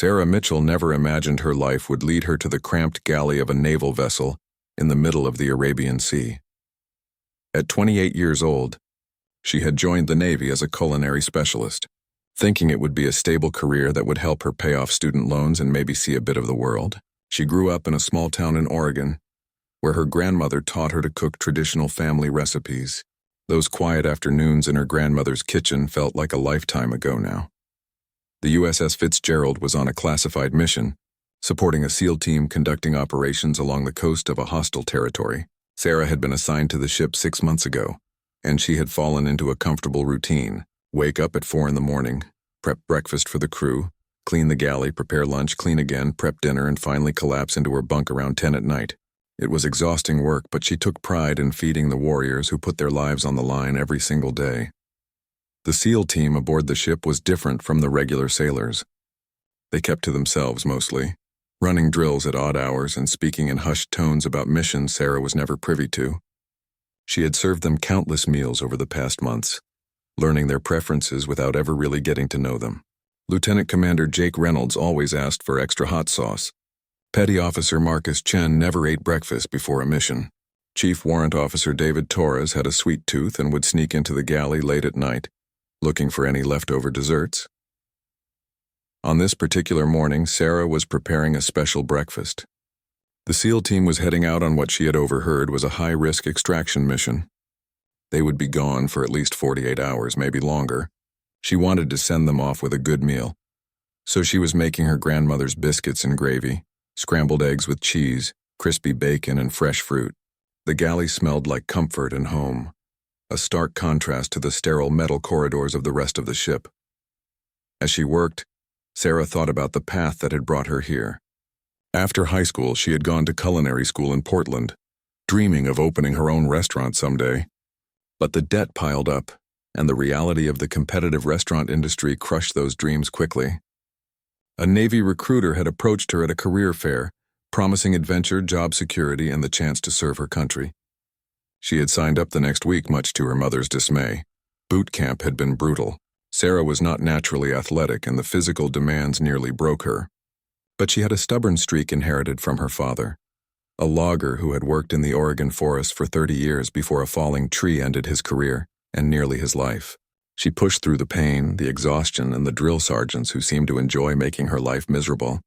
Sarah Mitchell never imagined her life would lead her to the cramped galley of a naval vessel in the middle of the Arabian Sea. At 28 years old, she had joined the Navy as a culinary specialist, thinking it would be a stable career that would help her pay off student loans and maybe see a bit of the world. She grew up in a small town in Oregon, where her grandmother taught her to cook traditional family recipes. Those quiet afternoons in her grandmother's kitchen felt like a lifetime ago now. The USS Fitzgerald was on a classified mission, supporting a SEAL team conducting operations along the coast of a hostile territory. Sarah had been assigned to the ship 6 months ago, and she had fallen into a comfortable routine. Wake up at 4 in the morning, prep breakfast for the crew, clean the galley, prepare lunch, clean again, prep dinner, and finally collapse into her bunk around 10 at night. It was exhausting work, but she took pride in feeding the warriors who put their lives on the line every single day. The SEAL team aboard the ship was different from the regular sailors. They kept to themselves mostly, running drills at odd hours and speaking in hushed tones about missions Sarah was never privy to. She had served them countless meals over the past months, learning their preferences without ever really getting to know them. Lieutenant Commander Jake Reynolds always asked for extra hot sauce. Petty Officer Marcus Chen never ate breakfast before a mission. Chief Warrant Officer David Torres had a sweet tooth and would sneak into the galley late at night, looking for any leftover desserts. On this particular morning, Sarah was preparing a special breakfast. The SEAL team was heading out on what she had overheard was a high-risk extraction mission. They would be gone for at least 48 hours, maybe longer. She wanted to send them off with a good meal, so she was making her grandmother's biscuits and gravy, scrambled eggs with cheese, crispy bacon, and fresh fruit. The galley smelled like comfort and home, a stark contrast to the sterile metal corridors of the rest of the ship. As she worked, Sarah thought about the path that had brought her here. After high school, she had gone to culinary school in Portland, dreaming of opening her own restaurant someday. But the debt piled up, and the reality of the competitive restaurant industry crushed those dreams quickly. A Navy recruiter had approached her at a career fair, promising adventure, job security, and the chance to serve her country. She had signed up the next week, much to her mother's dismay. Boot camp had been brutal. Sarah was not naturally athletic, and the physical demands nearly broke her. But she had a stubborn streak inherited from her father, a logger who had worked in the Oregon forest for 30 years before a falling tree ended his career and nearly his life. She pushed through the pain, the exhaustion, and the drill sergeants who seemed to enjoy making her life miserable.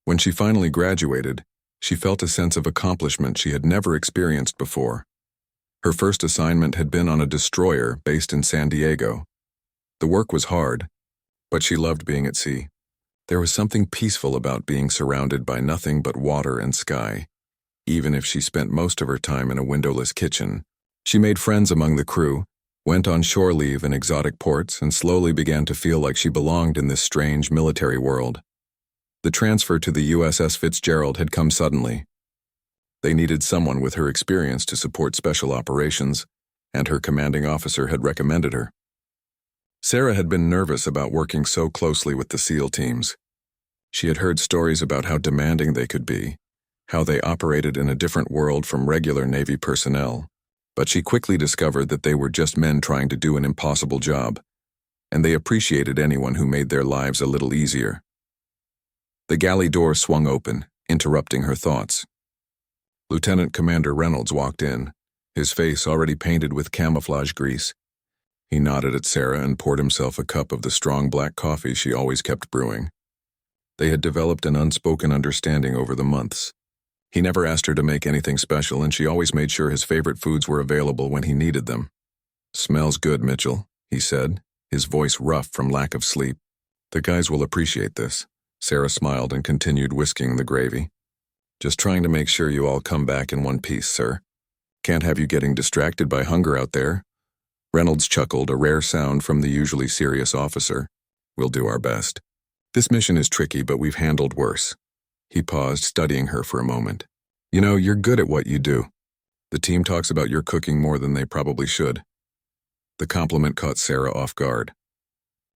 When she finally graduated, she felt a sense of accomplishment she had never experienced before. Her first assignment had been on a destroyer based in San Diego. The work was hard, but she loved being at sea. There was something peaceful about being surrounded by nothing but water and sky, even if she spent most of her time in a windowless kitchen. She made friends among the crew, went on shore leave in exotic ports, and slowly began to feel like she belonged in this strange military world. The transfer to the USS Fitzgerald had come suddenly. They needed someone with her experience to support special operations, and her commanding officer had recommended her. Sarah had been nervous about working so closely with the SEAL teams. She had heard stories about how demanding they could be, how they operated in a different world from regular Navy personnel. But she quickly discovered that they were just men trying to do an impossible job, and they appreciated anyone who made their lives a little easier. The galley door swung open, interrupting her thoughts. Lieutenant Commander Reynolds walked in, his face already painted with camouflage grease. He nodded at Sarah and poured himself a cup of the strong black coffee she always kept brewing. They had developed an unspoken understanding over the months. He never asked her to make anything special, and she always made sure his favorite foods were available when he needed them. "Smells good, Mitchell," he said, his voice rough from lack of sleep. "The guys will appreciate this." Sarah smiled and continued whisking the gravy. "Just trying to make sure you all come back in one piece, sir. Can't have you getting distracted by hunger out there." Reynolds chuckled, a rare sound from the usually serious officer. "We'll do our best. This mission is tricky, but we've handled worse." He paused, studying her for a moment. "You know, you're good at what you do. The team talks about your cooking more than they probably should." The compliment caught Sarah off guard.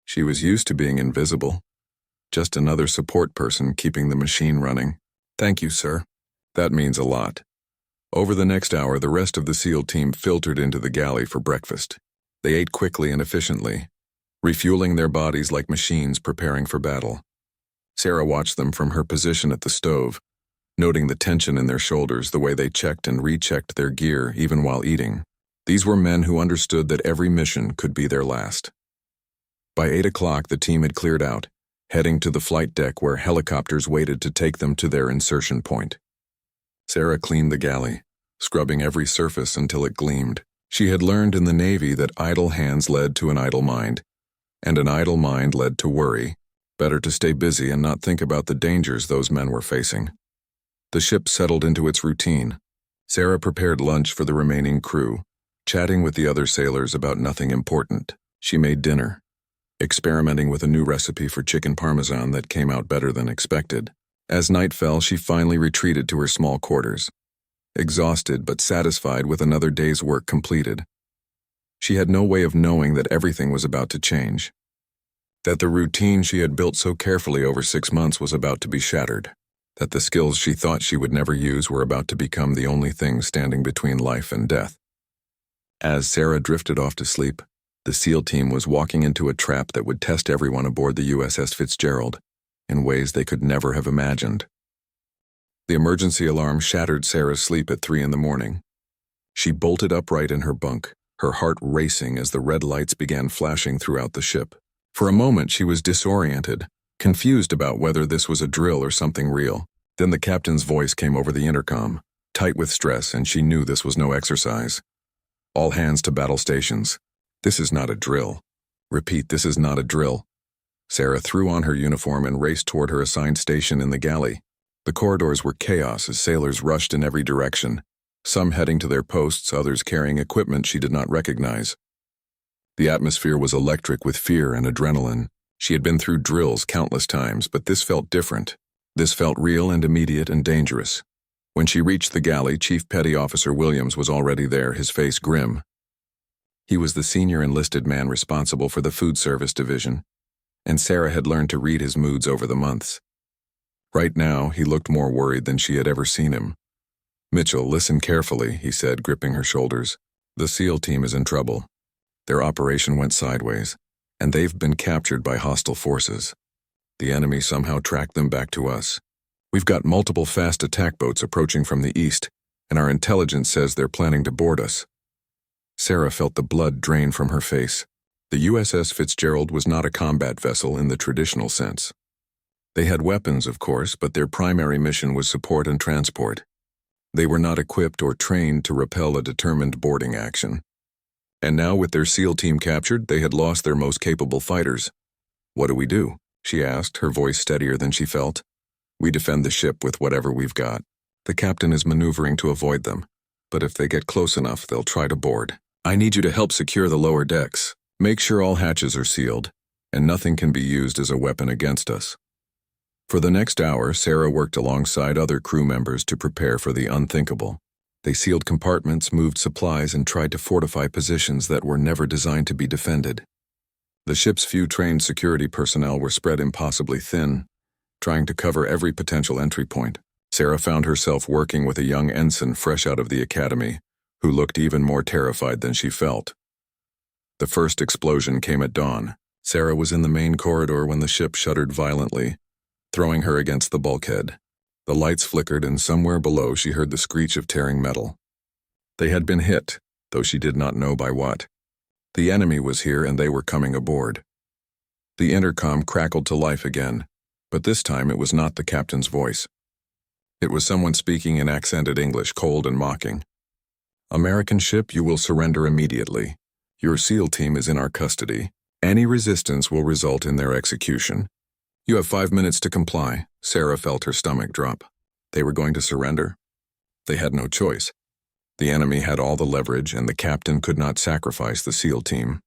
She was used to being invisible, just another support person keeping the machine running. "Thank you, sir. That means a lot." Over the next hour, the rest of the SEAL team filtered into the galley for breakfast. They ate quickly and efficiently, refueling their bodies like machines preparing for battle. Sarah watched them from her position at the stove, noting the tension in their shoulders, the way they checked and rechecked their gear even while eating. These were men who understood that every mission could be their last. By 8 o'clock, the team had cleared out, heading to the flight deck where helicopters waited to take them to their insertion point. Sarah cleaned the galley, scrubbing every surface until it gleamed. She had learned in the Navy that idle hands led to an idle mind, and an idle mind led to worry. Better to stay busy and not think about the dangers those men were facing. The ship settled into its routine. Sarah prepared lunch for the remaining crew, chatting with the other sailors about nothing important. She made dinner, experimenting with a new recipe for chicken parmesan that came out better than expected. As night fell, she finally retreated to her small quarters, exhausted but satisfied with another day's work completed. She had no way of knowing that everything was about to change, that the routine she had built so carefully over 6 months was about to be shattered, that the skills she thought she would never use were about to become the only thing standing between life and death. As Sarah drifted off to sleep, the SEAL team was walking into a trap that would test everyone aboard the USS Fitzgerald in ways they could never have imagined. The emergency alarm shattered Sarah's sleep at 3 in the morning. She bolted upright in her bunk, her heart racing as the red lights began flashing throughout the ship. For a moment, she was disoriented, confused about whether this was a drill or something real. Then the captain's voice came over the intercom, tight with stress, and she knew this was no exercise. All hands to battle stations. This is not a drill. Repeat, this is not a drill. Sarah threw on her uniform and raced toward her assigned station in the galley. The corridors were chaos as sailors rushed in every direction, some heading to their posts, others carrying equipment she did not recognize. The atmosphere was electric with fear and adrenaline. She had been through drills countless times, but this felt different. This felt real and immediate and dangerous. When she reached the galley, Chief Petty Officer Williams was already there, his face grim. He was the senior enlisted man responsible for the food service division, and Sarah had learned to read his moods over the months. Right now, he looked more worried than she had ever seen him. "Mitchell, listen carefully," he said, gripping her shoulders. "The SEAL team is in trouble. Their operation went sideways, and they've been captured by hostile forces. The enemy somehow tracked them back to us. We've got multiple fast attack boats approaching from the east, and our intelligence says they're planning to board us." Sarah felt the blood drain from her face. The USS Fitzgerald was not a combat vessel in the traditional sense. They had weapons, of course, but their primary mission was support and transport. They were not equipped or trained to repel a determined boarding action. And now, with their SEAL team captured, they had lost their most capable fighters. "What do we do?" she asked, her voice steadier than she felt. "We defend the ship with whatever we've got. The captain is maneuvering to avoid them, but if they get close enough, they'll try to board. I need you to help secure the lower decks. Make sure all hatches are sealed, and nothing can be used as a weapon against us." For the next hour, Sarah worked alongside other crew members to prepare for the unthinkable. They sealed compartments, moved supplies, and tried to fortify positions that were never designed to be defended. The ship's few trained security personnel were spread impossibly thin, trying to cover every potential entry point. Sarah found herself working with a young ensign fresh out of the academy, who looked even more terrified than she felt. The first explosion came at dawn. Sarah was in the main corridor when the ship shuddered violently, throwing her against the bulkhead. The lights flickered, and somewhere below she heard the screech of tearing metal. They had been hit, though she did not know by what. The enemy was here, and they were coming aboard. The intercom crackled to life again, but this time it was not the captain's voice. It was someone speaking in accented English, cold and mocking. "American ship, you will surrender immediately. Your SEAL team is in our custody. Any resistance will result in their execution. You have 5 minutes to comply." Sarah felt her stomach drop. They were going to surrender? They had no choice. The enemy had all the leverage, and the captain could not sacrifice the SEAL team.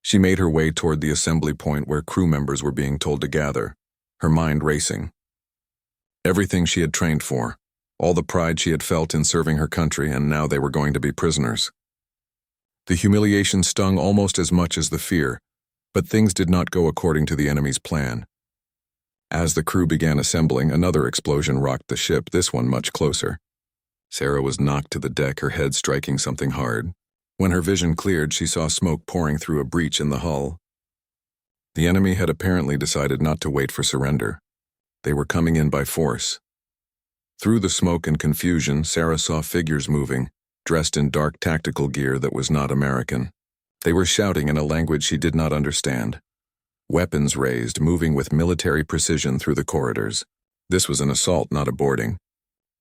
She made her way toward the assembly point where crew members were being told to gather, her mind racing. Everything she had trained for, all the pride she had felt in serving her country, and now they were going to be prisoners. The humiliation stung almost as much as the fear, but things did not go according to the enemy's plan. As the crew began assembling, another explosion rocked the ship, this one much closer. Sarah was knocked to the deck, her head striking something hard. When her vision cleared, she saw smoke pouring through a breach in the hull. The enemy had apparently decided not to wait for surrender. They were coming in by force. Through the smoke and confusion, Sarah saw figures moving, dressed in dark tactical gear that was not American. They were shouting in a language she did not understand. Weapons raised, moving with military precision through the corridors. This was an assault, not a boarding.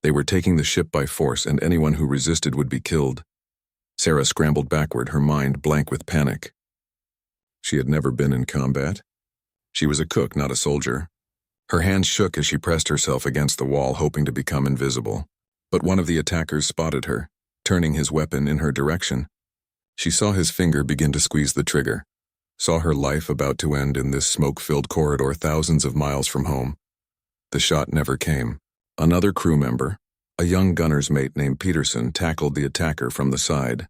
They were taking the ship by force, and anyone who resisted would be killed. Sarah scrambled backward, her mind blank with panic. She had never been in combat. She was a cook, not a soldier. Her hands shook as she pressed herself against the wall, hoping to become invisible. But one of the attackers spotted her, turning his weapon in her direction. She saw his finger begin to squeeze the trigger, saw her life about to end in this smoke-filled corridor thousands of miles from home. The shot never came. Another crew member, a young gunner's mate named Peterson, tackled the attacker from the side.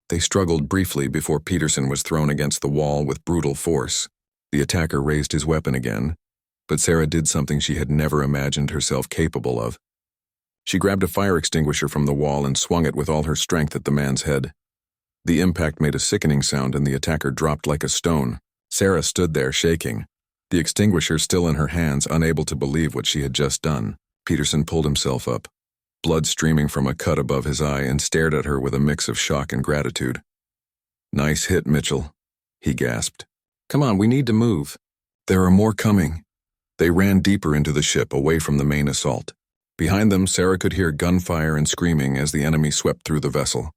They struggled briefly before Peterson was thrown against the wall with brutal force. The attacker raised his weapon again, but Sarah did something she had never imagined herself capable of. She grabbed a fire extinguisher from the wall and swung it with all her strength at the man's head. The impact made a sickening sound and the attacker dropped like a stone. Sarah stood there shaking, the extinguisher still in her hands, unable to believe what she had just done. Peterson pulled himself up, blood streaming from a cut above his eye, and stared at her with a mix of shock and gratitude. "Nice hit, Mitchell," he gasped. "Come on, we need to move." "There are more coming." They ran deeper into the ship, away from the main assault. Behind them, Sarah could hear gunfire and screaming as the enemy swept through the vessel.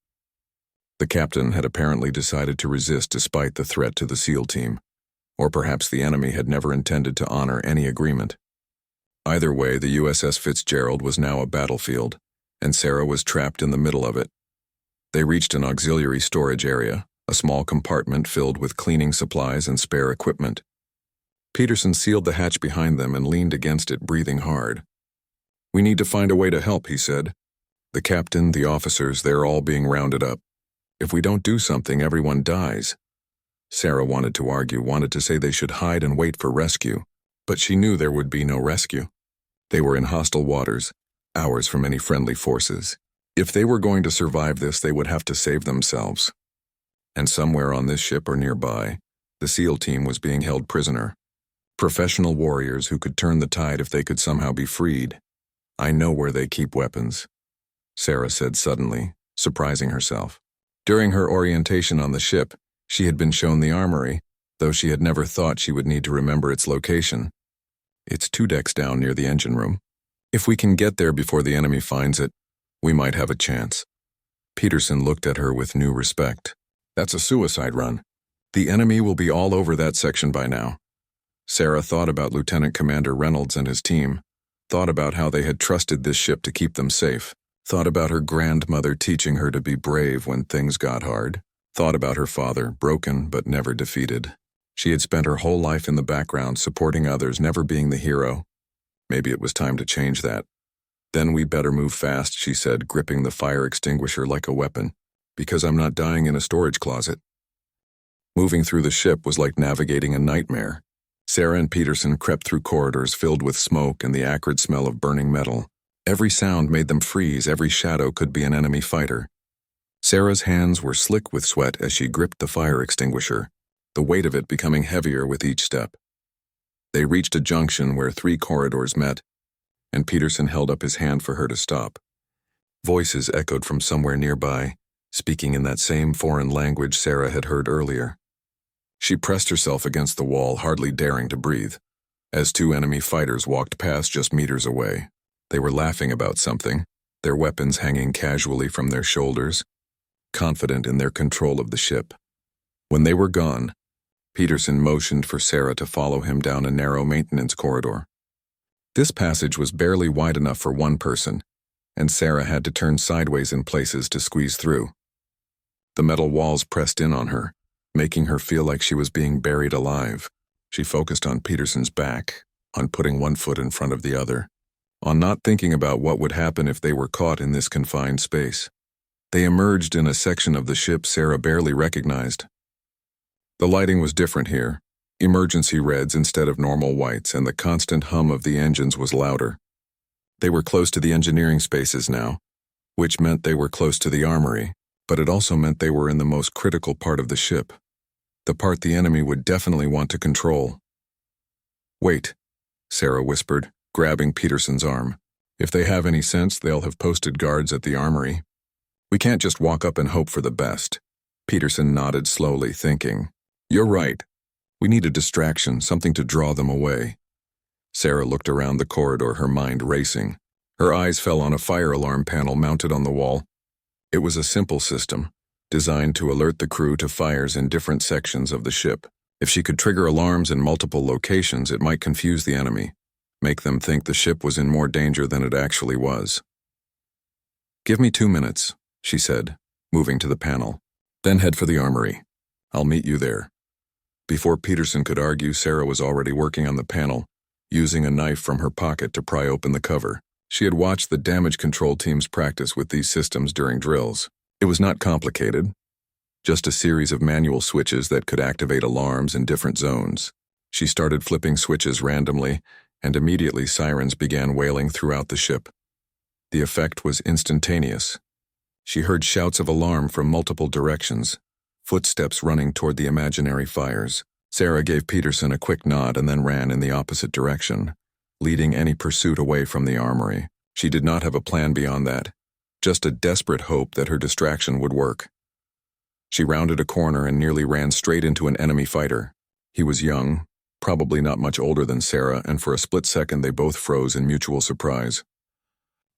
The captain had apparently decided to resist despite the threat to the SEAL team, or perhaps the enemy had never intended to honor any agreement. Either way, the USS Fitzgerald was now a battlefield, and Sarah was trapped in the middle of it. They reached an auxiliary storage area, a small compartment filled with cleaning supplies and spare equipment. Peterson sealed the hatch behind them and leaned against it, breathing hard. "We need to find a way to help," he said. "The captain, the officers, they're all being rounded up. If we don't do something, everyone dies." Sarah wanted to argue, wanted to say they should hide and wait for rescue, but she knew there would be no rescue. They were in hostile waters, hours from any friendly forces. If they were going to survive this, they would have to save themselves. And somewhere on this ship or nearby, the SEAL team was being held prisoner. Professional warriors who could turn the tide if they could somehow be freed. "I know where they keep weapons," Sarah said suddenly, surprising herself. During her orientation on the ship, she had been shown the armory, though she had never thought she would need to remember its location. "It's 2 decks down near the engine room. If we can get there before the enemy finds it, we might have a chance." Peterson looked at her with new respect. "That's a suicide run. The enemy will be all over that section by now." Sarah thought about Lieutenant Commander Reynolds and his team, thought about how they had trusted this ship to keep them safe, thought about her grandmother teaching her to be brave when things got hard, thought about her father, broken but never defeated. She had spent her whole life in the background, supporting others, never being the hero. Maybe it was time to change that. "Then we better move fast," she said, gripping the fire extinguisher like a weapon, "because I'm not dying in a storage closet." Moving through the ship was like navigating a nightmare. Sarah and Peterson crept through corridors filled with smoke and the acrid smell of burning metal. Every sound made them freeze, every shadow could be an enemy fighter. Sarah's hands were slick with sweat as she gripped the fire extinguisher, the weight of it becoming heavier with each step. They reached a junction where 3 corridors met, and Peterson held up his hand for her to stop. Voices echoed from somewhere nearby, speaking in that same foreign language Sarah had heard earlier. She pressed herself against the wall, hardly daring to breathe, as 2 enemy fighters walked past just meters away. They were laughing about something, their weapons hanging casually from their shoulders, confident in their control of the ship. When they were gone, Peterson motioned for Sarah to follow him down a narrow maintenance corridor. This passage was barely wide enough for one person, and Sarah had to turn sideways in places to squeeze through. The metal walls pressed in on her, making her feel like she was being buried alive. She focused on Peterson's back, on putting one foot in front of the other, on not thinking about what would happen if they were caught in this confined space. They emerged in a section of the ship Sarah barely recognized. The lighting was different here, emergency reds instead of normal whites, and the constant hum of the engines was louder. They were close to the engineering spaces now, which meant they were close to the armory, but it also meant they were in the most critical part of the ship, the part the enemy would definitely want to control. "Wait," Sarah whispered. grabbing Peterson's arm. "If they have any sense, they'll have posted guards at the armory. We can't just walk up and hope for the best." Peterson nodded slowly, thinking, "You're right. We need a distraction, something to draw them away." Sarah looked around the corridor, her mind racing. Her eyes fell on a fire alarm panel mounted on the wall. It was a simple system, designed to alert the crew to fires in different sections of the ship. If she could trigger alarms in multiple locations, it might confuse the enemy, make them think the ship was in more danger than it actually was. "Give me 2 minutes," she said, moving to the panel. "Then head for the armory. I'll meet you there." Before Peterson could argue, Sarah was already working on the panel, using a knife from her pocket to pry open the cover. She had watched the damage control teams practice with these systems during drills. It was not complicated, just a series of manual switches that could activate alarms in different zones. She started flipping switches randomly, and immediately sirens began wailing throughout the ship. The effect was instantaneous. She heard shouts of alarm from multiple directions, footsteps running toward the imaginary fires. Sarah gave Peterson a quick nod and then ran in the opposite direction, leading any pursuit away from the armory. She did not have a plan beyond that, just a desperate hope that her distraction would work. She rounded a corner and nearly ran straight into an enemy fighter. He was young, probably not much older than Sarah, and for a split second they both froze in mutual surprise.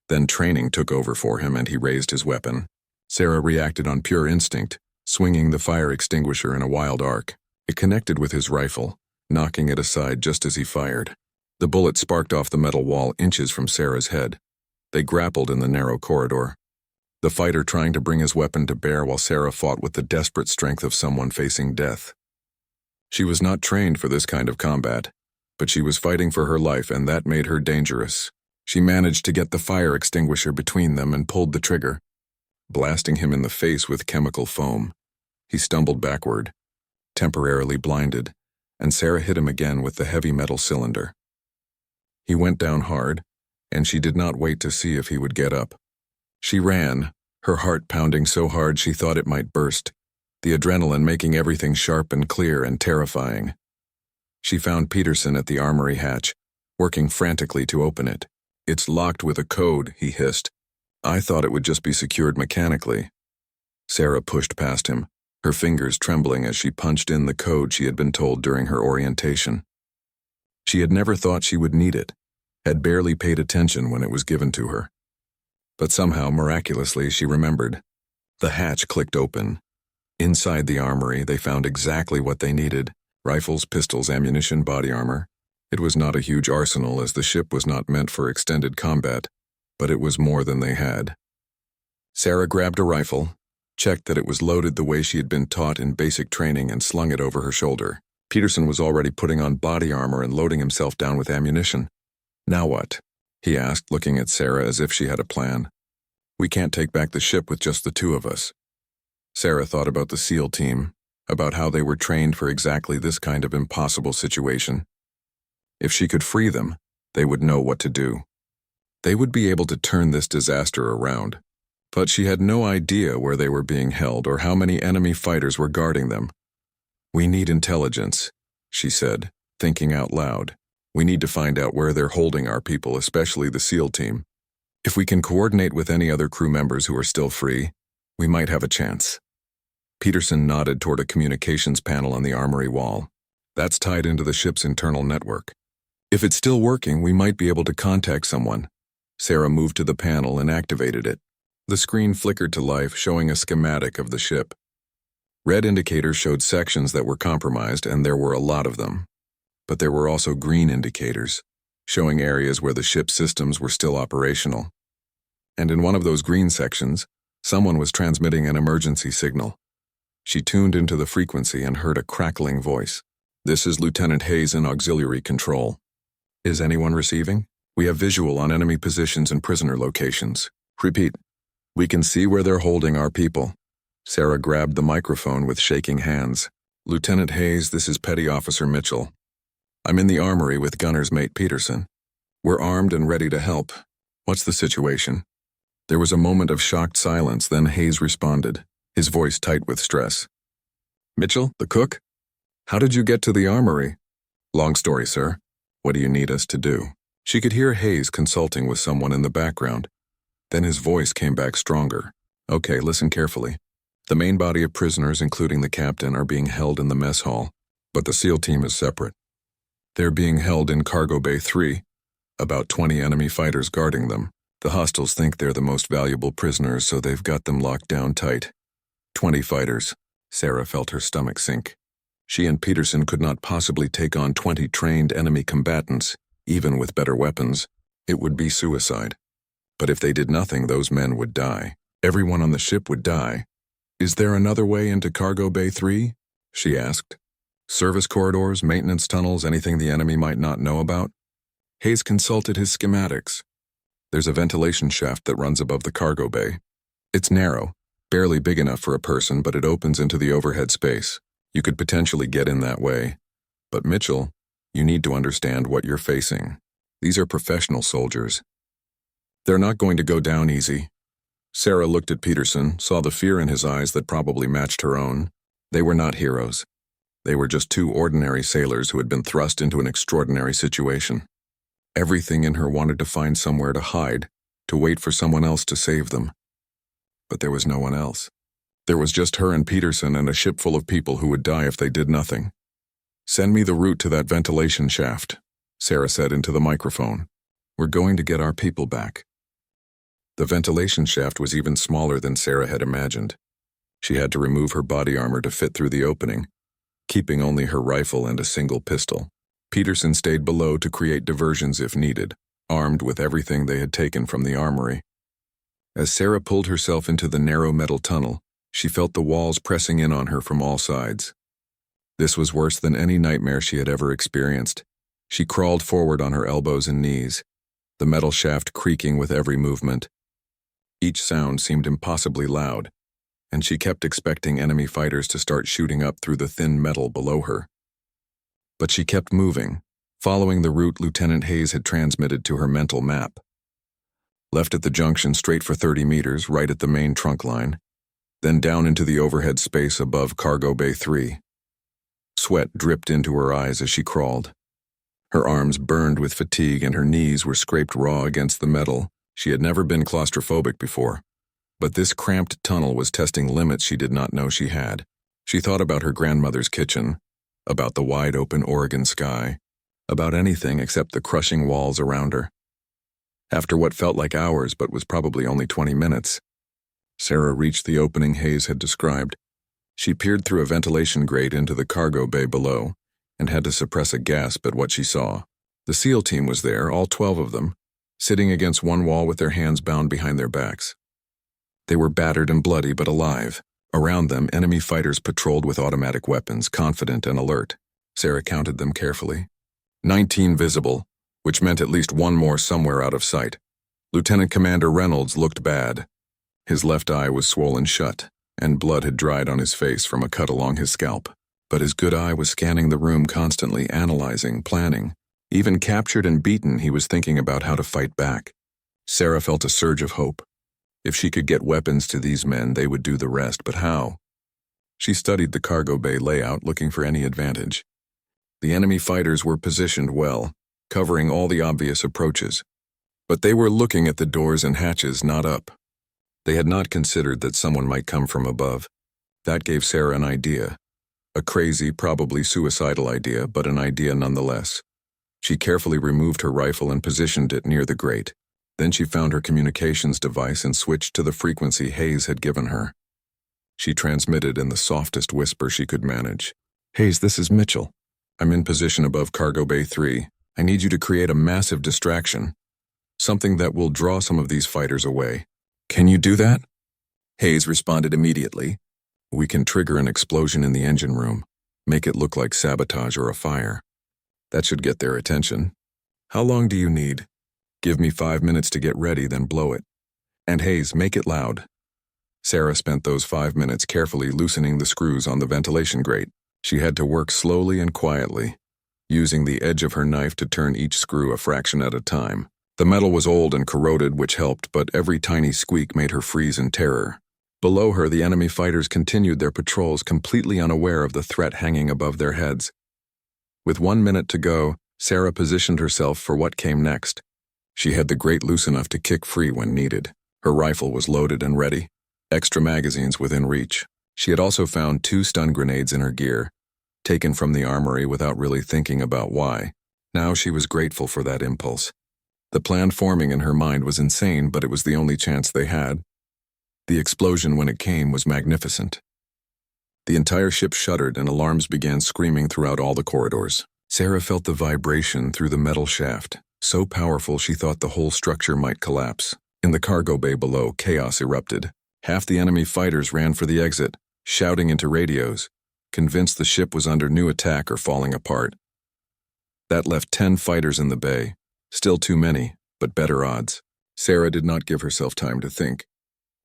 Then training took over for him and he raised his weapon. Sarah reacted on pure instinct, swinging the fire extinguisher in a wild arc. It connected with his rifle, knocking it aside just as he fired. The bullet sparked off the metal wall inches from Sarah's head. They grappled in the narrow corridor, the fighter trying to bring his weapon to bear while Sarah fought with the desperate strength of someone facing death. She was not trained for this kind of combat, but she was fighting for her life, and that made her dangerous. She managed to get the fire extinguisher between them and pulled the trigger, blasting him in the face with chemical foam. He stumbled backward, temporarily blinded, and Sarah hit him again with the heavy metal cylinder. He went down hard, and she did not wait to see if he would get up. She ran, her heart pounding so hard she thought it might burst, the adrenaline making everything sharp and clear and terrifying. She found Peterson at the armory hatch, working frantically to open it. "It's locked with a code," he hissed. "I thought it would just be secured mechanically." Sarah pushed past him, her fingers trembling as she punched in the code she had been told during her orientation. She had never thought she would need it, had barely paid attention when it was given to her. But somehow, miraculously, she remembered. The hatch clicked open. Inside the armory, they found exactly what they needed: rifles, pistols, ammunition, body armor. It was not a huge arsenal, as the ship was not meant for extended combat, but it was more than they had. Sarah grabbed a rifle, checked that it was loaded the way she had been taught in basic training, and slung it over her shoulder. Peterson was already putting on body armor and loading himself down with ammunition. "Now what?" he asked, looking at Sarah as if she had a plan. "We can't take back the ship with just the two of us." Sarah thought about the SEAL team, about how they were trained for exactly this kind of impossible situation. If she could free them, they would know what to do. They would be able to turn this disaster around. But she had no idea where they were being held or how many enemy fighters were guarding them. "We need intelligence," she said, thinking out loud. "We need to find out where they're holding our people, especially the SEAL team. If we can coordinate with any other crew members who are still free, we might have a chance." Peterson nodded toward a communications panel on the armory wall. "That's tied into the ship's internal network. If it's still working, we might be able to contact someone." Sarah moved to the panel and activated it. The screen flickered to life, showing a schematic of the ship. Red indicators showed sections that were compromised, and there were a lot of them. But there were also green indicators, showing areas where the ship's systems were still operational. And in one of those green sections, someone was transmitting an emergency signal. She tuned into the frequency and heard a crackling voice. "This is Lieutenant Hayes in auxiliary control. Is anyone receiving? We have visual on enemy positions and prisoner locations. Repeat. We can see where they're holding our people." Sarah grabbed the microphone with shaking hands. "Lieutenant Hayes, this is Petty Officer Mitchell. I'm in the armory with gunner's mate Peterson. We're armed and ready to help. What's the situation?" There was a moment of shocked silence, then Hayes responded, his voice tight with stress. "Mitchell, the cook? How did you get to the armory?" "Long story, sir. What do you need us to do?" She could hear Hayes consulting with someone in the background. Then his voice came back stronger. Okay, listen carefully. The main body of prisoners, including the captain, are being held in the mess hall, but the SEAL team is separate. They're being held in Cargo Bay 3, about 20 enemy fighters guarding them. The hostiles think they're the most valuable prisoners, so they've got them locked down tight. 20 fighters. Sarah felt her stomach sink. She and Peterson could not possibly take on 20 trained enemy combatants, even with better weapons. It would be suicide. But if they did nothing, those men would die. Everyone on the ship would die. Is there another way into Cargo Bay 3? She asked. Service corridors, maintenance tunnels, anything the enemy might not know about? Hayes consulted his schematics. There's a ventilation shaft that runs above the cargo bay. It's narrow, barely big enough for a person, but it opens into the overhead space. You could potentially get in that way. But Mitchell, you need to understand what you're facing. These are professional soldiers. They're not going to go down easy. Sarah looked at Peterson, saw the fear in his eyes that probably matched her own. They were not heroes. They were just two ordinary sailors who had been thrust into an extraordinary situation. Everything in her wanted to find somewhere to hide, to wait for someone else to save them. But there was no one else. There was just her and Peterson and a ship full of people who would die if they did nothing. Send me the route to that ventilation shaft, Sarah said into the microphone. We're going to get our people back. The ventilation shaft was even smaller than Sarah had imagined. She had to remove her body armor to fit through the opening, keeping only her rifle and a single pistol. Peterson stayed below to create diversions if needed, armed with everything they had taken from the armory. As Sarah pulled herself into the narrow metal tunnel, she felt the walls pressing in on her from all sides. This was worse than any nightmare she had ever experienced. She crawled forward on her elbows and knees, the metal shaft creaking with every movement. Each sound seemed impossibly loud, and she kept expecting enemy fighters to start shooting up through the thin metal below her. But she kept moving, following the route Lieutenant Hayes had transmitted to her mental map. Left at the junction straight for 30 meters, right at the main trunk line, then down into the overhead space above Cargo Bay 3. Sweat dripped into her eyes as she crawled. Her arms burned with fatigue and her knees were scraped raw against the metal. She had never been claustrophobic before, but this cramped tunnel was testing limits she did not know she had. She thought about her grandmother's kitchen, about the wide-open Oregon sky, about anything except the crushing walls around her. After what felt like hours but was probably only 20 minutes, Sarah reached the opening Hayes had described. She peered through a ventilation grate into the cargo bay below and had to suppress a gasp at what she saw. The SEAL team was there, all 12 of them, sitting against one wall with their hands bound behind their backs. They were battered and bloody but alive. Around them, enemy fighters patrolled with automatic weapons, confident and alert. Sarah counted them carefully. 19 visible, which meant at least one more somewhere out of sight. Lieutenant Commander Reynolds looked bad. His left eye was swollen shut, and blood had dried on his face from a cut along his scalp. But his good eye was scanning the room constantly, analyzing, planning. Even captured and beaten, he was thinking about how to fight back. Sarah felt a surge of hope. If she could get weapons to these men, they would do the rest, but how? She studied the cargo bay layout, looking for any advantage. The enemy fighters were positioned well, covering all the obvious approaches. But they were looking at the doors and hatches, not up. They had not considered that someone might come from above. That gave Sarah an idea. A crazy, probably suicidal idea, but an idea nonetheless. She carefully removed her rifle and positioned it near the grate. Then she found her communications device and switched to the frequency Hayes had given her. She transmitted in the softest whisper she could manage. Hayes, this is Mitchell. I'm in position above Cargo Bay 3. I need you to create a massive distraction. Something that will draw some of these fighters away. Can you do that? Hayes responded immediately. We can trigger an explosion in the engine room. Make it look like sabotage or a fire. That should get their attention. How long do you need? Give me 5 minutes to get ready, then blow it. And Hayes, make it loud. Sarah spent those 5 minutes carefully loosening the screws on the ventilation grate. She had to work slowly and quietly, using the edge of her knife to turn each screw a fraction at a time. The metal was old and corroded, which helped, but every tiny squeak made her freeze in terror. Below her, the enemy fighters continued their patrols, completely unaware of the threat hanging above their heads. With 1 minute to go, Sarah positioned herself for what came next. She had the grate loose enough to kick free when needed. Her rifle was loaded and ready, extra magazines within reach. She had also found 2 stun grenades in her gear, taken from the armory without really thinking about why. Now she was grateful for that impulse. The plan forming in her mind was insane, but it was the only chance they had. The explosion when it came was magnificent. The entire ship shuddered and alarms began screaming throughout all the corridors. Sarah felt the vibration through the metal shaft, so powerful she thought the whole structure might collapse. In the cargo bay below, chaos erupted. Half the enemy fighters ran for the exit, shouting into radios, convinced the ship was under new attack or falling apart. That left 10 fighters in the bay. Still too many, but better odds. Sarah did not give herself time to think.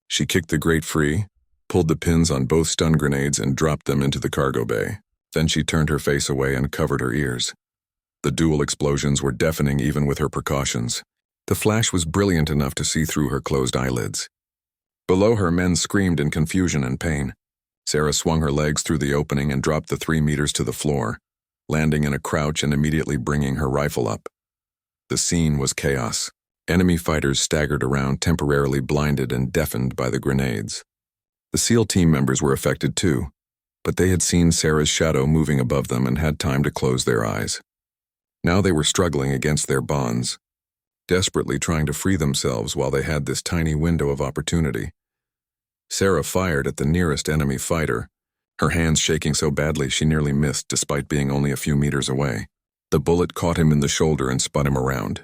She kicked the grate free, pulled the pins on both stun grenades and dropped them into the cargo bay. Then she turned her face away and covered her ears. The dual explosions were deafening even with her precautions. The flash was brilliant enough to see through her closed eyelids. Below her, men screamed in confusion and pain. Sarah swung her legs through the opening and dropped the 3 meters to the floor, landing in a crouch and immediately bringing her rifle up. The scene was chaos. Enemy fighters staggered around, temporarily blinded and deafened by the grenades. The SEAL team members were affected too, but they had seen Sarah's shadow moving above them and had time to close their eyes. Now they were struggling against their bonds, desperately trying to free themselves while they had this tiny window of opportunity. Sarah fired at the nearest enemy fighter, her hands shaking so badly she nearly missed despite being only a few meters away. The bullet caught him in the shoulder and spun him around.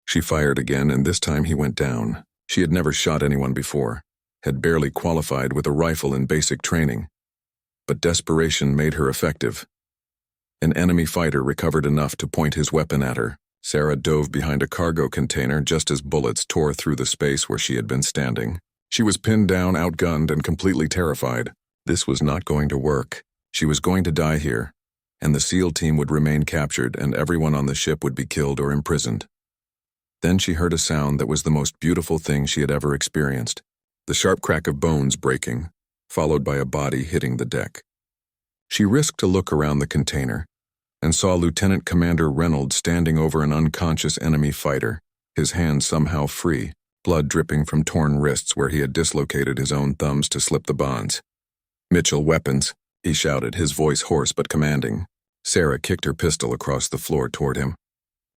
She fired again, and this time he went down. She had never shot anyone before, had barely qualified with a rifle in basic training. But desperation made her effective. An enemy fighter recovered enough to point his weapon at her. Sarah dove behind a cargo container just as bullets tore through the space where she had been standing. She was pinned down, outgunned, and completely terrified. This was not going to work. She was going to die here, and the SEAL team would remain captured and everyone on the ship would be killed or imprisoned. Then she heard a sound that was the most beautiful thing she had ever experienced. The sharp crack of bones breaking, followed by a body hitting the deck. She risked a look around the container and saw Lieutenant Commander Reynolds standing over an unconscious enemy fighter, his hands somehow free, blood dripping from torn wrists where he had dislocated his own thumbs to slip the bonds. "Mitchell, weapons," he shouted, his voice hoarse but commanding. Sarah kicked her pistol across the floor toward him.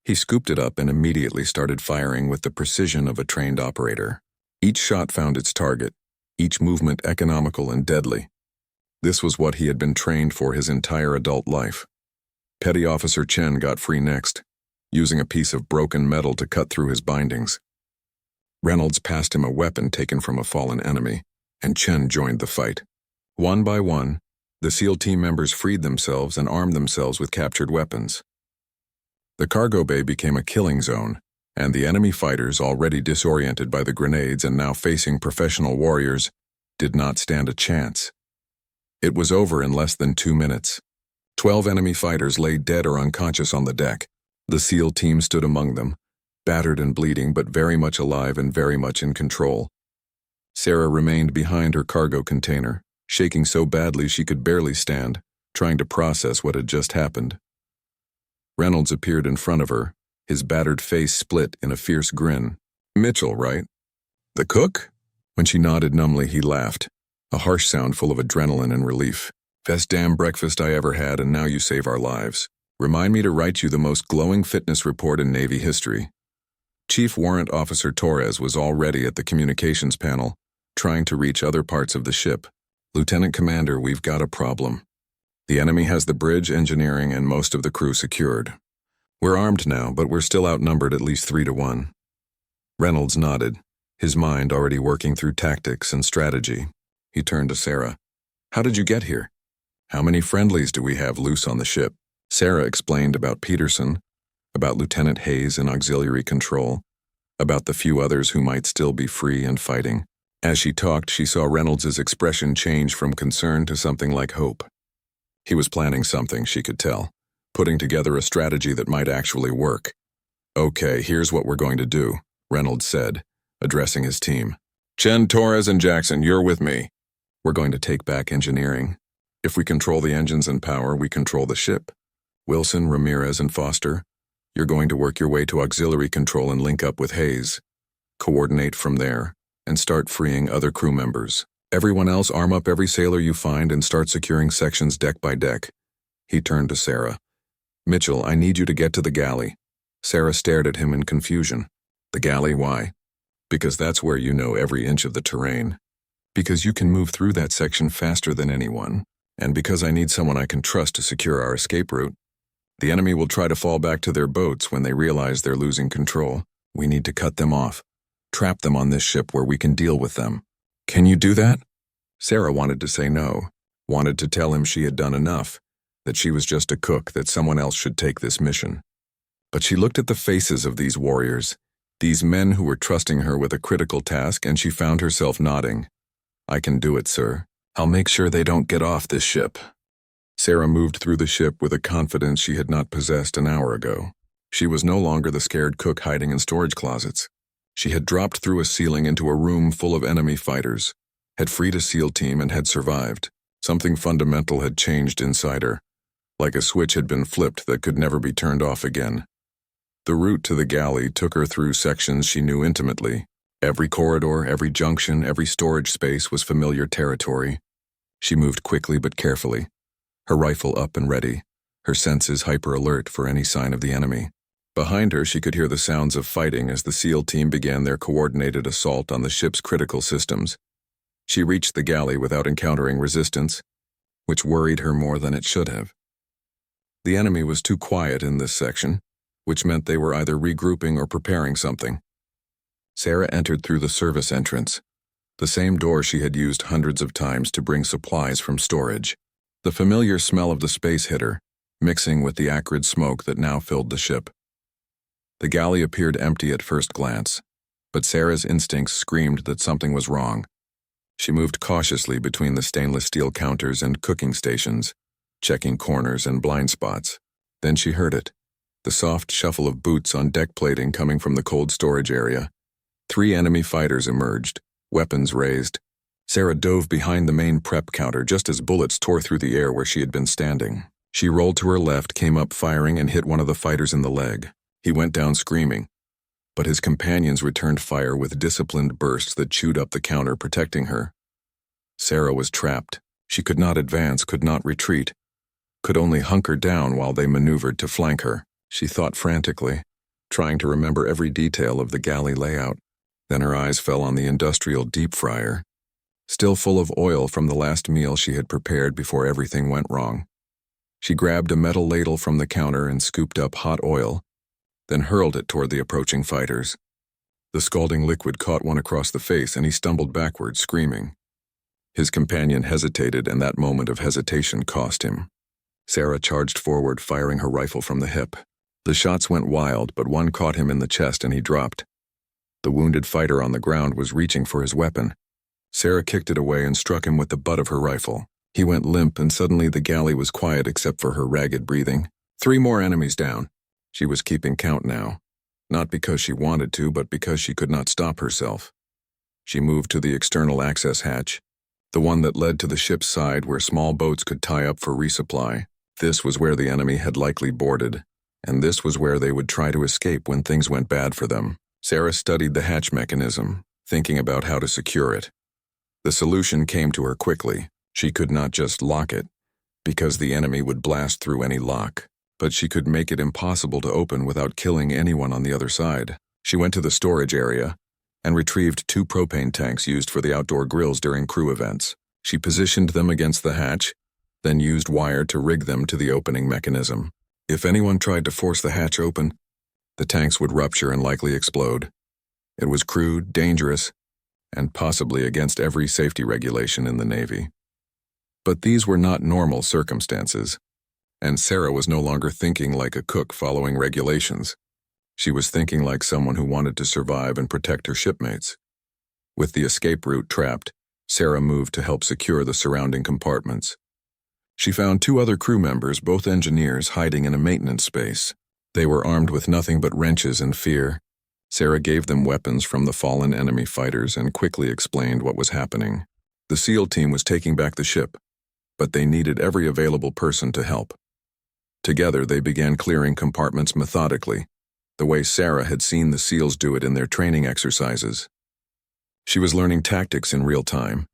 He scooped it up and immediately started firing with the precision of a trained operator. Each shot found its target, each movement economical and deadly. This was what he had been trained for his entire adult life. Petty Officer Chen got free next, using a piece of broken metal to cut through his bindings. Reynolds passed him a weapon taken from a fallen enemy, and Chen joined the fight. One by one, the SEAL team members freed themselves and armed themselves with captured weapons. The cargo bay became a killing zone, and the enemy fighters, already disoriented by the grenades and now facing professional warriors, did not stand a chance. It was over in less than 2 minutes. 12 enemy fighters lay dead or unconscious on the deck. The SEAL team stood among them, battered and bleeding but very much alive and very much in control. Sarah remained behind her cargo container, shaking so badly she could barely stand, trying to process what had just happened. Reynolds appeared in front of her, his battered face split in a fierce grin. "Mitchell, right? The cook?" When she nodded numbly, he laughed, a harsh sound full of adrenaline and relief. "Best damn breakfast I ever had, and now you save our lives. Remind me to write you the most glowing fitness report in Navy history." Chief Warrant Officer Torres was already at the communications panel, trying to reach other parts of the ship. "Lieutenant Commander, we've got a problem. The enemy has the bridge, engineering, and most of the crew secured. We're armed now, but we're still outnumbered at least 3-1. Reynolds nodded, his mind already working through tactics and strategy. He turned to Sarah. "How did you get here? How many friendlies do we have loose on the ship?" Sarah explained about Peterson, about Lieutenant Hayes in auxiliary control, about the few others who might still be free and fighting. As she talked, she saw Reynolds' expression change from concern to something like hope. He was planning something, she could tell, putting together a strategy that might actually work. "Okay, here's what we're going to do," Reynolds said, addressing his team. "Chen, Torres, and Jackson, you're with me. We're going to take back engineering. If we control the engines and power, we control the ship. Wilson, Ramirez, and Foster, You're going to work your way to auxiliary control and link up with Hayes. Coordinate from there, and start freeing other crew members. Everyone else, arm up every sailor you find and start securing sections deck by deck. He turned to Sarah. Mitchell, I need you to get to the galley. Sarah stared at him in confusion. The galley, why? Because that's where you know every inch of the terrain. Because you can move through that section faster than anyone. And because I need someone I can trust to secure our escape route. The enemy will try to fall back to their boats when they realize they're losing control. We need to cut them off. Trap them on this ship where we can deal with them. Can you do that? Sarah wanted to say no, wanted to tell him she had done enough, that she was just a cook, that someone else should take this mission. But she looked at the faces of these warriors, these men who were trusting her with a critical task, and she found herself nodding. I can do it, sir. I'll make sure they don't get off this ship. Sarah moved through the ship with a confidence she had not possessed an hour ago. She was no longer the scared cook hiding in storage closets. She had dropped through a ceiling into a room full of enemy fighters, had freed a SEAL team and had survived. Something fundamental had changed inside her, like a switch had been flipped that could never be turned off again. The route to the galley took her through sections she knew intimately. Every corridor, every junction, every storage space was familiar territory. She moved quickly but carefully, her rifle up and ready, her senses hyper-alert for any sign of the enemy. Behind her, she could hear the sounds of fighting as the SEAL team began their coordinated assault on the ship's critical systems. She reached the galley without encountering resistance, which worried her more than it should have. The enemy was too quiet in this section, which meant they were either regrouping or preparing something. Sarah entered through the service entrance, the same door she had used hundreds of times to bring supplies from storage. The familiar smell of the space hit her, mixing with the acrid smoke that now filled the ship. The galley appeared empty at first glance, but Sarah's instincts screamed that something was wrong. She moved cautiously between the stainless steel counters and cooking stations, checking corners and blind spots. Then she heard it, the soft shuffle of boots on deck plating coming from the cold storage area. 3 enemy fighters emerged, weapons raised. Sarah dove behind the main prep counter just as bullets tore through the air where she had been standing. She rolled to her left, came up firing, and hit one of the fighters in the leg. He went down screaming, but his companions returned fire with disciplined bursts that chewed up the counter, protecting her. Sarah was trapped. She could not advance, could not retreat, could only hunker down while they maneuvered to flank her. She thought frantically, trying to remember every detail of the galley layout. Then her eyes fell on the industrial deep fryer, still full of oil from the last meal she had prepared before everything went wrong. She grabbed a metal ladle from the counter and scooped up hot oil, then hurled it toward the approaching fighters. The scalding liquid caught one across the face and he stumbled backward, screaming. His companion hesitated, and that moment of hesitation cost him. Sarah charged forward, firing her rifle from the hip. The shots went wild, but one caught him in the chest and he dropped. The wounded fighter on the ground was reaching for his weapon. Sarah kicked it away and struck him with the butt of her rifle. He went limp, and suddenly the galley was quiet except for her ragged breathing. 3 more enemies down. She was keeping count now, not because she wanted to, but because she could not stop herself. She moved to the external access hatch, the one that led to the ship's side where small boats could tie up for resupply. This was where the enemy had likely boarded, and this was where they would try to escape when things went bad for them. Sarah studied the hatch mechanism, thinking about how to secure it. The solution came to her quickly. She could not just lock it, because the enemy would blast through any lock, but she could make it impossible to open without killing anyone on the other side. She went to the storage area and retrieved 2 propane tanks used for the outdoor grills during crew events. She positioned them against the hatch, then used wire to rig them to the opening mechanism. If anyone tried to force the hatch open, the tanks would rupture and likely explode. It was crude, dangerous, and possibly against every safety regulation in the Navy. But these were not normal circumstances, and Sarah was no longer thinking like a cook following regulations. She was thinking like someone who wanted to survive and protect her shipmates. With the escape route trapped, Sarah moved to help secure the surrounding compartments. She found 2 other crew members, both engineers, hiding in a maintenance space. They were armed with nothing but wrenches and fear. Sarah gave them weapons from the fallen enemy fighters and quickly explained what was happening. The SEAL team was taking back the ship, but they needed every available person to help. Together, they began clearing compartments methodically, the way Sarah had seen the SEALs do it in their training exercises. She was learning tactics in real time,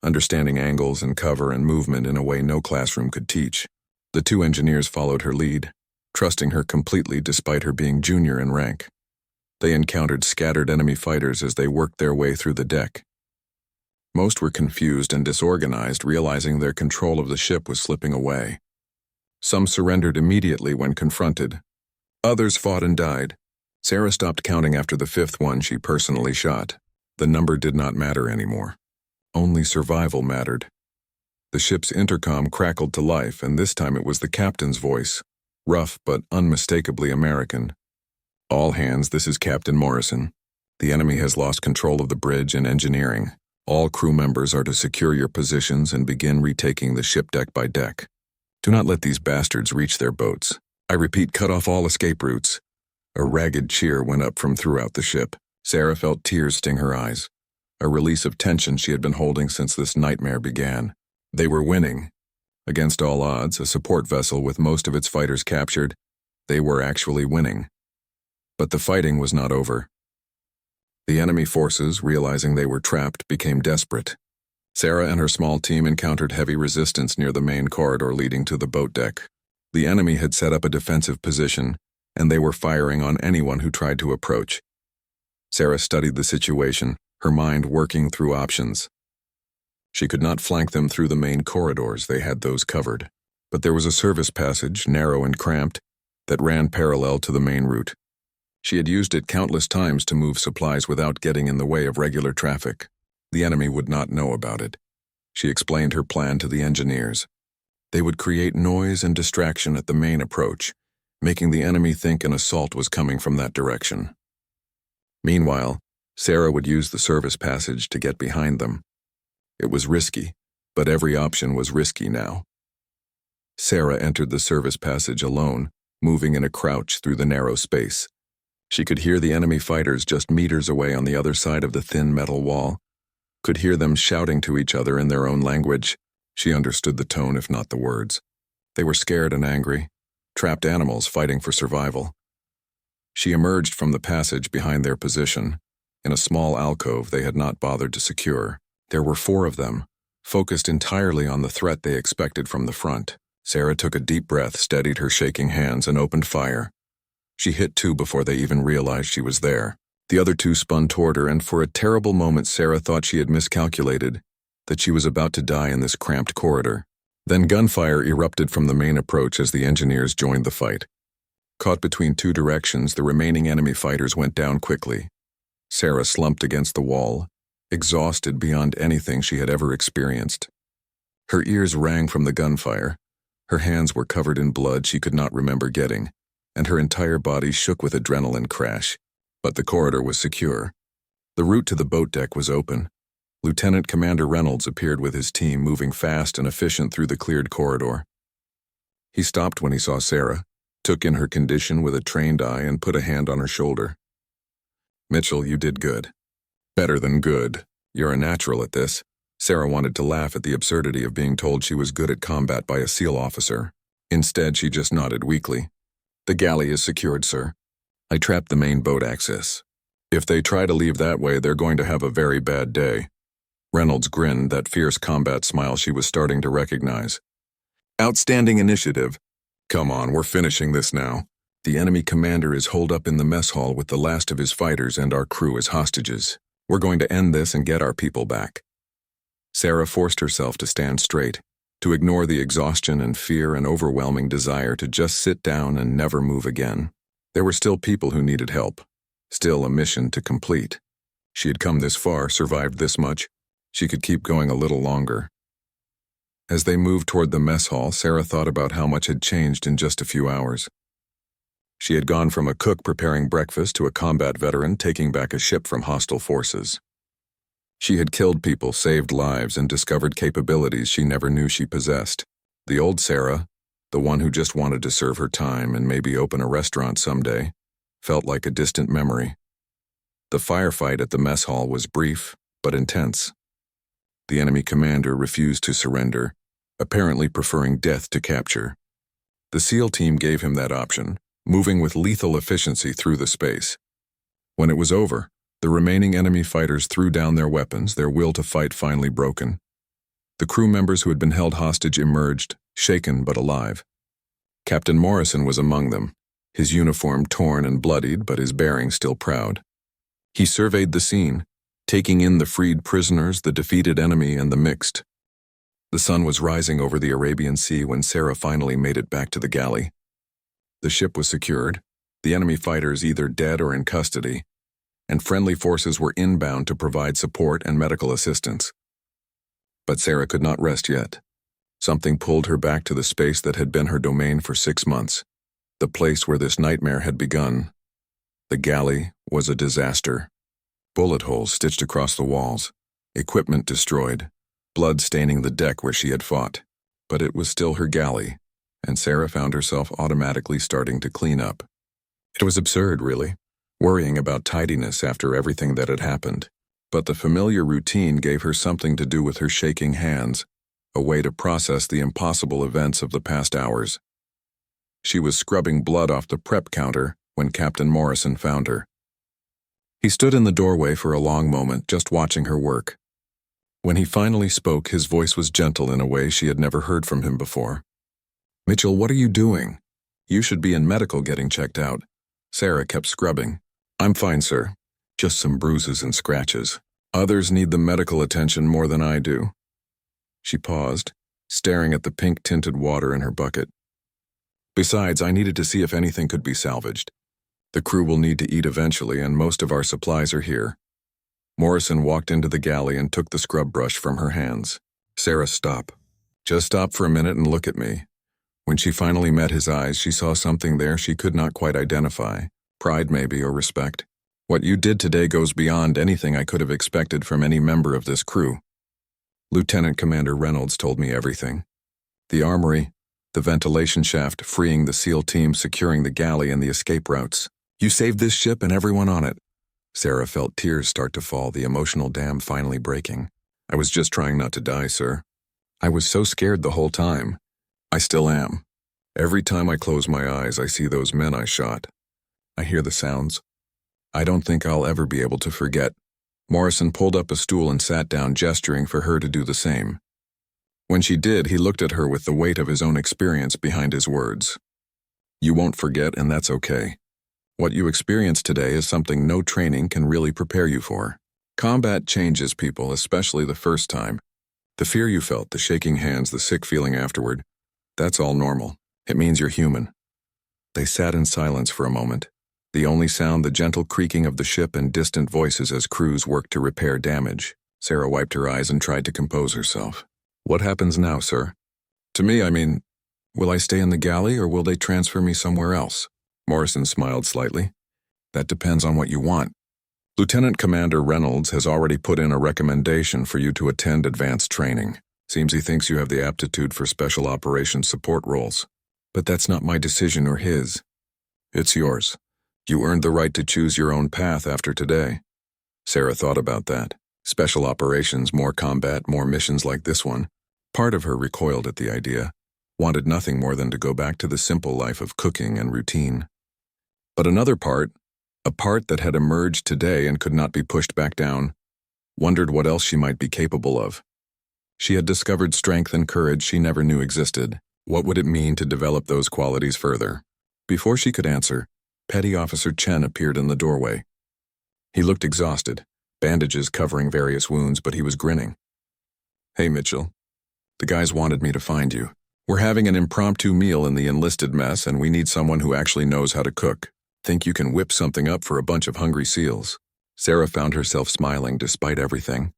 understanding angles and cover and movement in a way no classroom could teach. The two engineers followed her lead, trusting her completely despite her being junior in rank. They encountered scattered enemy fighters as they worked their way through the deck. Most were confused and disorganized, realizing their control of the ship was slipping away. Some surrendered immediately when confronted. Others fought and died. Sarah stopped counting after the fifth one she personally shot. The number did not matter anymore. Only survival mattered. The ship's intercom crackled to life, and this time it was the captain's voice, rough but unmistakably American. "All hands, this is Captain Morrison. The enemy has lost control of the bridge and engineering. All crew members are to secure your positions and begin retaking the ship deck by deck. Do not let these bastards reach their boats. I repeat, cut off all escape routes." A ragged cheer went up from throughout the ship. Sarah felt tears sting her eyes, a release of tension she had been holding since this nightmare began. They were winning. Against all odds, a support vessel with most of its fighters captured, they were actually winning. But the fighting was not over. The enemy forces, realizing they were trapped, became desperate. Sarah and her small team encountered heavy resistance near the main corridor leading to the boat deck. The enemy had set up a defensive position, and they were firing on anyone who tried to approach. Sarah studied the situation, her mind working through options. She could not flank them through the main corridors, they had those covered. But there was a service passage, narrow and cramped, that ran parallel to the main route. She had used it countless times to move supplies without getting in the way of regular traffic. The enemy would not know about it. She explained her plan to the engineers. They would create noise and distraction at the main approach, making the enemy think an assault was coming from that direction. Meanwhile, Sarah would use the service passage to get behind them. It was risky, but every option was risky now. Sarah entered the service passage alone, moving in a crouch through the narrow space. She could hear the enemy fighters just meters away on the other side of the thin metal wall, could hear them shouting to each other in their own language. She understood the tone if not the words. They were scared and angry, trapped animals fighting for survival. She emerged from the passage behind their position, in a small alcove they had not bothered to secure. There were 4 of them, focused entirely on the threat they expected from the front. Sarah took a deep breath, steadied her shaking hands, and opened fire. She hit 2 before they even realized she was there. The other 2 spun toward her, and for a terrible moment Sarah thought she had miscalculated, that she was about to die in this cramped corridor. Then gunfire erupted from the main approach as the engineers joined the fight. Caught between 2 directions, the remaining enemy fighters went down quickly. Sarah slumped against the wall, exhausted beyond anything she had ever experienced. Her ears rang from the gunfire. Her hands were covered in blood she could not remember getting, and her entire body shook with adrenaline crash. But the corridor was secure. The route to the boat deck was open. Lieutenant Commander Reynolds appeared with his team, moving fast and efficient through the cleared corridor. He stopped when he saw Sarah, took in her condition with a trained eye, and put a hand on her shoulder. "Mitchell, you did good. Better than good. You're a natural at this." Sarah wanted to laugh at the absurdity of being told she was good at combat by a SEAL officer. Instead, she just nodded weakly. "The galley is secured, sir. I trapped the main boat access. If they try to leave that way, they're going to have a very bad day." Reynolds grinned, that fierce combat smile she was starting to recognize. "Outstanding initiative. Come on, we're finishing this now. The enemy commander is holed up in the mess hall with the last of his fighters and our crew as hostages. We're going to end this and get our people back." Sarah forced herself to stand straight, to ignore the exhaustion and fear and overwhelming desire to just sit down and never move again. There were still people who needed help, still a mission to complete. She had come this far, survived this much. She could keep going a little longer. As they moved toward the mess hall, Sarah thought about how much had changed in just a few hours. She had gone from a cook preparing breakfast to a combat veteran taking back a ship from hostile forces. She had killed people, saved lives, and discovered capabilities she never knew she possessed. The old Sarah, the one who just wanted to serve her time and maybe open a restaurant someday, felt like a distant memory. The firefight at the mess hall was brief, but intense. The enemy commander refused to surrender, apparently preferring death to capture. The SEAL team gave him that option, moving with lethal efficiency through the space. When it was over, the remaining enemy fighters threw down their weapons, their will to fight finally broken. The crew members who had been held hostage emerged, shaken but alive. Captain Morrison was among them, his uniform torn and bloodied, but his bearing still proud. He surveyed the scene, taking in the freed prisoners, the defeated enemy, and the mixed. The sun was rising over the Arabian Sea when Sarah finally made it back to the galley. The ship was secured, the enemy fighters either dead or in custody, and friendly forces were inbound to provide support and medical assistance. But Sarah could not rest yet. Something pulled her back to the space that had been her domain for 6 months, the place where this nightmare had begun. The galley was a disaster. Bullet holes stitched across the walls, equipment destroyed, blood staining the deck where she had fought. But it was still her galley, and Sarah found herself automatically starting to clean up. It was absurd, really, worrying about tidiness after everything that had happened. But the familiar routine gave her something to do with her shaking hands, a way to process the impossible events of the past hours. She was scrubbing blood off the prep counter when Captain Morrison found her. He stood in the doorway for a long moment, just watching her work. When he finally spoke, his voice was gentle in a way she had never heard from him before. "Mitchell, what are you doing? You should be in medical getting checked out." Sarah kept scrubbing. "I'm fine, sir. Just some bruises and scratches. Others need the medical attention more than I do." She paused, staring at the pink-tinted water in her bucket. "Besides, I needed to see if anything could be salvaged. The crew will need to eat eventually, and most of our supplies are here." Morrison walked into the galley and took the scrub brush from her hands. "Sarah, stop. Just stop for a minute and look at me." When she finally met his eyes, she saw something there she could not quite identify. Pride, maybe, or respect. "What you did today goes beyond anything I could have expected from any member of this crew." Lieutenant Commander Reynolds told me everything. The armory, the ventilation shaft, freeing the SEAL team, securing the galley and the escape routes. "You saved this ship and everyone on it." Sarah felt tears start to fall, the emotional dam finally breaking. "I was just trying not to die, sir. I was so scared the whole time. I still am. Every time I close my eyes, I see those men I shot. I hear the sounds. I don't think I'll ever be able to forget." Morrison pulled up a stool and sat down, gesturing for her to do the same. When she did, he looked at her with the weight of his own experience behind his words. "You won't forget, and that's okay. What you experienced today is something no training can really prepare you for. Combat changes people, especially the first time. The fear you felt, the shaking hands, the sick feeling afterward, that's all normal. It means you're human." They sat in silence for a moment, the only sound the gentle creaking of the ship and distant voices as crews worked to repair damage. Sarah wiped her eyes and tried to compose herself. "What happens now, sir?" "To me, I mean, will I stay in the galley or will they transfer me somewhere else?" Morrison smiled slightly. "That depends on what you want. Lieutenant Commander Reynolds has already put in a recommendation for you to attend advanced training. Seems he thinks you have the aptitude for special operations support roles. But that's not my decision or his. It's yours. You earned the right to choose your own path after today." Sarah thought about that. Special operations, more combat, more missions like this one. Part of her recoiled at the idea, wanted nothing more than to go back to the simple life of cooking and routine. But another part, a part that had emerged today and could not be pushed back down, wondered what else she might be capable of. She had discovered strength and courage she never knew existed. What would it mean to develop those qualities further? Before she could answer, Petty Officer Chen appeared in the doorway. He looked exhausted, bandages covering various wounds, but he was grinning. "Hey, Mitchell. The guys wanted me to find you. We're having an impromptu meal in the enlisted mess, and we need someone who actually knows how to cook. Think you can whip something up for a bunch of hungry SEALs?" Sarah found herself smiling despite everything.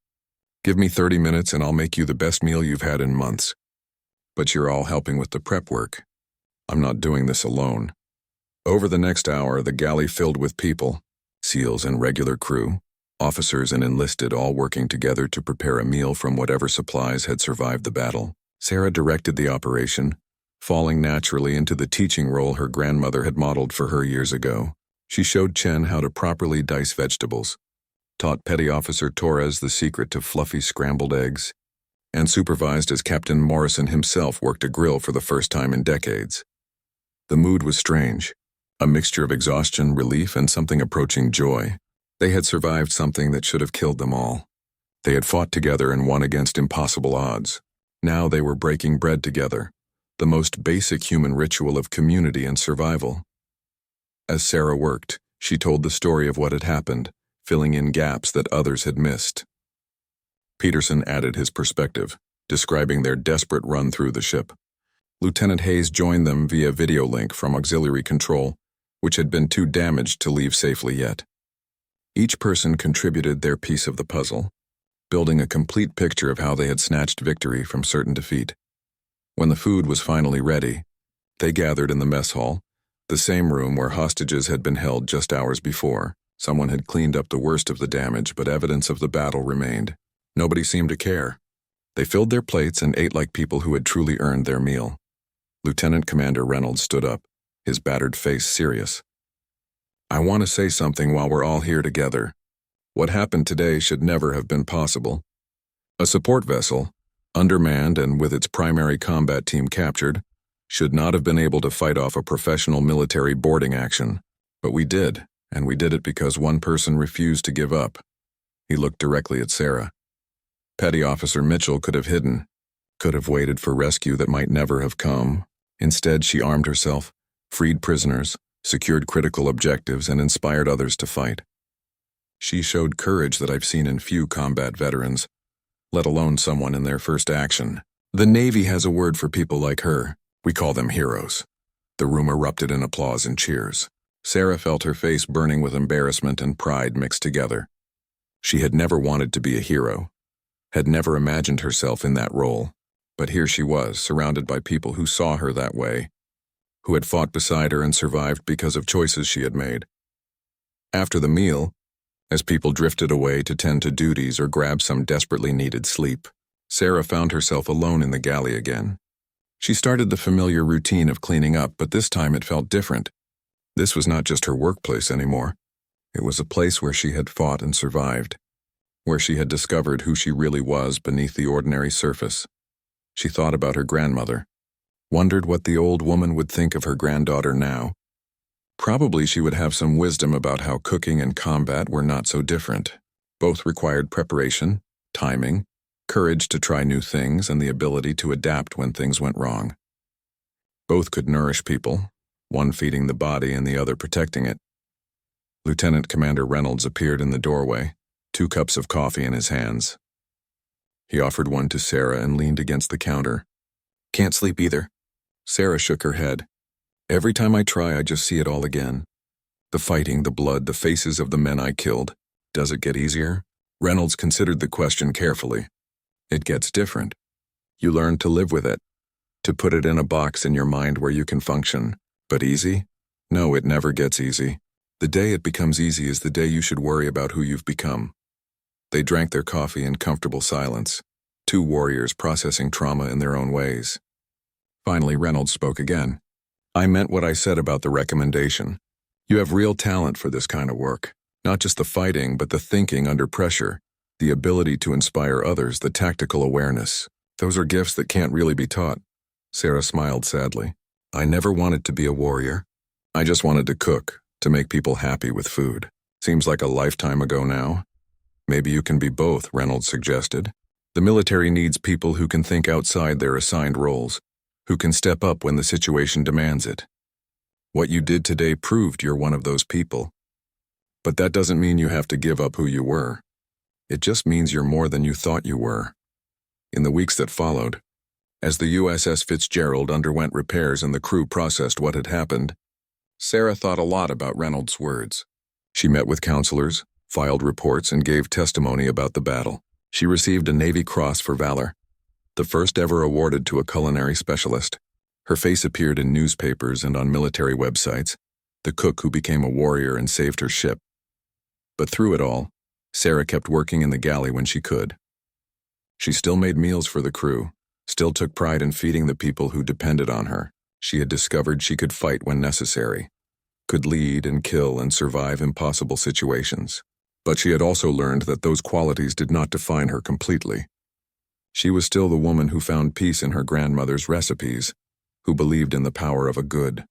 "Give me 30 minutes and I'll make you the best meal you've had in months. But you're all helping with the prep work. I'm not doing this alone." Over the next hour, the galley filled with people, SEALs and regular crew, officers and enlisted, all working together to prepare a meal from whatever supplies had survived the battle. Sarah directed the operation, falling naturally into the teaching role her grandmother had modeled for her years ago. She showed Chen how to properly dice vegetables, taught Petty Officer Torres the secret to fluffy scrambled eggs, and supervised as Captain Morrison himself worked a grill for the first time in decades. The mood was strange, A mixture of exhaustion, relief, and something approaching joy. They had survived something that should have killed them all. They had fought together and won against impossible odds. Now they were breaking bread together, the most basic human ritual of community and survival. As Sarah worked, she told the story of what had happened, filling in gaps that others had missed. Peterson added his perspective, describing their desperate run through the ship. Lieutenant Hayes joined them via video link from auxiliary control, which had been too damaged to leave safely yet. Each person contributed their piece of the puzzle, building a complete picture of how they had snatched victory from certain defeat. When the food was finally ready, they gathered in the mess hall, the same room where hostages had been held just hours before. Someone had cleaned up the worst of the damage, but evidence of the battle remained. Nobody seemed to care. They filled their plates and ate like people who had truly earned their meal. Lieutenant Commander Reynolds stood up, his battered face serious. "I want to say something while we're all here together. What happened today should never have been possible. A support vessel, undermanned and with its primary combat team captured, should not have been able to fight off a professional military boarding action. But we did, and we did it because one person refused to give up." He looked directly at Sarah. Petty Officer Mitchell could have hidden, could have waited for rescue that might never have come. Instead, she armed herself, freed prisoners, secured critical objectives, and inspired others to fight. She showed courage that I've seen in few combat veterans, let alone someone in their first action. The Navy has a word for people like her. We call them heroes. The room erupted in applause and cheers. Sarah felt her face burning with embarrassment and pride mixed together. She had never wanted to be a hero, had never imagined herself in that role. But here she was, surrounded by people who saw her that way, who had fought beside her and survived because of choices she had made. After the meal, as people drifted away to tend to duties or grab some desperately needed sleep, Sarah found herself alone in the galley again. She started the familiar routine of cleaning up, but this time it felt different. This was not just her workplace anymore. It was a place where she had fought and survived, where she had discovered who she really was beneath the ordinary surface. She thought about her grandmother, wondered what the old woman would think of her granddaughter now. Probably she would have some wisdom about how cooking and combat were not so different. Both required preparation, timing, courage to try new things, and the ability to adapt when things went wrong. Both could nourish people, one feeding the body and the other protecting it. Lieutenant Commander Reynolds appeared in the doorway, 2 cups of coffee in his hands. He offered one to Sarah and leaned against the counter. "Can't sleep either." Sarah shook her head. "Every time I try, I just see it all again. The fighting, the blood, the faces of the men I killed. Does it get easier?" Reynolds considered the question carefully. "It gets different. You learn to live with it, to put it in a box in your mind where you can function. But easy? No, it never gets easy. The day it becomes easy is the day you should worry about who you've become." They drank their coffee in comfortable silence, 2 warriors processing trauma in their own ways. Finally, Reynolds spoke again. "I meant what I said about the recommendation. You have real talent for this kind of work. Not just the fighting, but the thinking under pressure, the ability to inspire others, the tactical awareness. Those are gifts that can't really be taught." Sarah smiled sadly. "I never wanted to be a warrior. I just wanted to cook, to make people happy with food. Seems like a lifetime ago now." "Maybe you can be both," Reynolds suggested. "The military needs people who can think outside their assigned roles, who can step up when the situation demands it. What you did today proved you're one of those people. But that doesn't mean you have to give up who you were. It just means you're more than you thought you were." In the weeks that followed, as the USS Fitzgerald underwent repairs and the crew processed what had happened, Sarah thought a lot about Reynolds' words. She met with counselors, filed reports, and gave testimony about the battle. She received a Navy Cross for valor, the first ever awarded to a culinary specialist. Her face appeared in newspapers and on military websites, the cook who became a warrior and saved her ship. But through it all, Sarah kept working in the galley when she could. She still made meals for the crew, still took pride in feeding the people who depended on her. She had discovered she could fight when necessary, could lead and kill and survive impossible situations. But she had also learned that those qualities did not define her completely. She was still the woman who found peace in her grandmother's recipes, who believed in the power of a good,